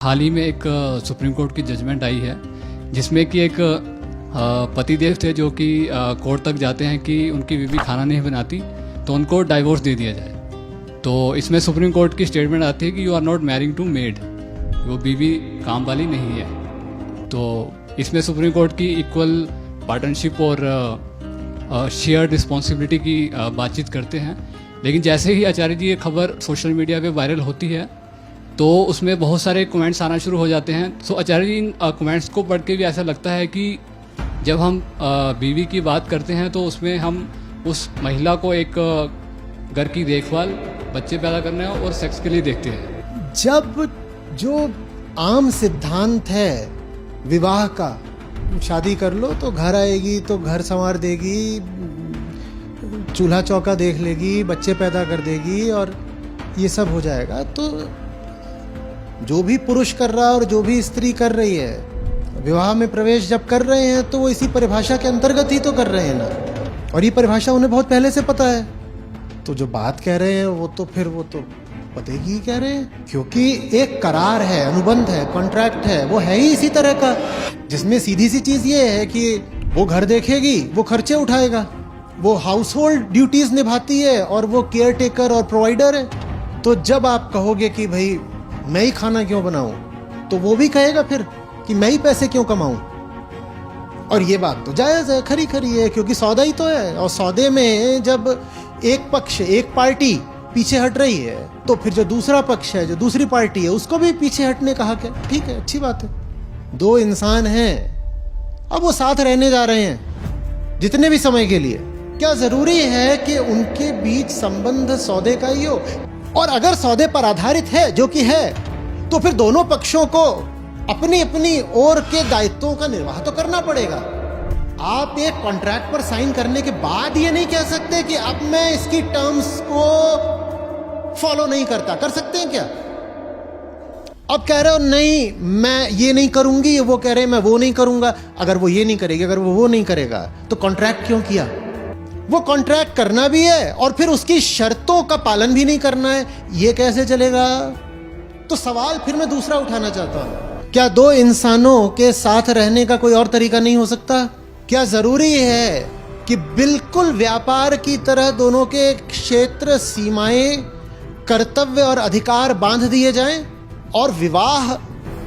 हाल ही में एक supreme court की जजमेंट आई है जिसमें कि एक पतिदेव थे जो कि कोर्ट तक जाते हैं कि उनकी बीवी खाना नहीं बनाती तो उनको डाइवोर्स दे दिया जाए। तो इसमें सुप्रीम कोर्ट की स्टेटमेंट आती है कि you are not marrying to maid, वो बीवी काम वाली नहीं है। तो इसमें सुप्रीम कोर्ट की इक्वल पार्टनरशिप और शेयर रिस्पॉन्सिबिलिटी की बातचीत करते हैं। लेकिन जैसे ही आचार्य जी ये खबर सोशल मीडिया पे वायरल होती है तो उसमें बहुत सारे कमेंट्स आना शुरू हो जाते हैं। तो आचार्य जी इन कमेंट्स को पढ़ के भी ऐसा लगता है कि जब हम बीवी की बात करते हैं तो उसमें हम उस महिला को एक घर की देखभाल, बच्चे पैदा करने और सेक्स के लिए देखते हैं। जब जो आम सिद्धांत है विवाह का, शादी कर लो तो घर आएगी तो घर संवार देगी, चूल्हा चौका देख लेगी, बच्चे पैदा कर देगी और ये सब हो जाएगा, तो जो भी पुरुष कर रहा है और जो भी स्त्री कर रही है, विवाह में प्रवेश जब कर रहे हैं तो वो इसी परिभाषा के अंतर्गत ही तो कर रहे हैं ना। और ये परिभाषा उन्हें बहुत पहले से पता है। तो जो बात कह रहे हैं वो तो पते की कह रहे हैं, क्योंकि एक करार है, अनुबंध है, कॉन्ट्रैक्ट है, वो है ही इसी तरह का, जिसमें सीधी सी चीज ये है कि वो घर देखेगी, वो खर्चे उठाएगा, वो हाउस होल्ड ड्यूटीज निभाती है और वो केयर टेकर और प्रोवाइडर है। तो जब आप कहोगे कि भाई मैं ही खाना क्यों बनाऊं, तो वो भी कहेगा फिर कि मैं ही पैसे क्यों कमाऊं। और ये बात तो जायज है, खरी है, क्योंकि सौदा ही तो है। और सौदे में जब एक पक्ष, एक पार्टी पीछे हट रही है तो फिर जो दूसरा पक्ष है, जो दूसरी पार्टी है, उसको भी पीछे हटने का हक है। ठीक है, अच्छी बात है। दो इंसान हैं, अब वो साथ रहने जा रहे हैं जितने भी समय के लिए, क्या जरूरी है कि उनके बीच संबंध सौदे का ही हो? और अगर सौदे पर आधारित है, जो कि है, तो फिर दोनों पक्षों को अपनी अपनी ओर के दायित्वों का निर्वाह तो करना पड़ेगा। आप एक कॉन्ट्रैक्ट पर साइन करने के बाद ये नहीं कह सकते कि अब मैं इसकी टर्म्स को फॉलो नहीं करता। कर सकते हैं क्या? अब कह रहे हो नहीं मैं ये नहीं करूंगी, वो कह रहे हैं मैं वो नहीं करूंगा। अगर वो ये नहीं करेगी, अगर वो नहीं करेगा, तो कॉन्ट्रैक्ट क्यों किया? वो कॉन्ट्रैक्ट करना भी है और फिर उसकी शर्तों का पालन भी नहीं करना है, ये कैसे चलेगा? तो सवाल फिर मैं दूसरा उठाना चाहता हूं, क्या दो इंसानों के साथ रहने का कोई और तरीका नहीं हो सकता? क्या जरूरी है कि बिल्कुल व्यापार की तरह दोनों के क्षेत्र, सीमाएं, कर्तव्य और अधिकार बांध दिए जाएं? और विवाह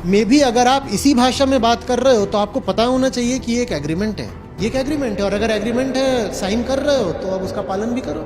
में भी अगर आप इसी भाषा में बात कर रहे हो तो आपको पता होना चाहिए कि ये एक एग्रीमेंट है, ये एक एग्रीमेंट है, और अगर एग्रीमेंट है, साइन कर रहे हो तो अब उसका पालन भी करो।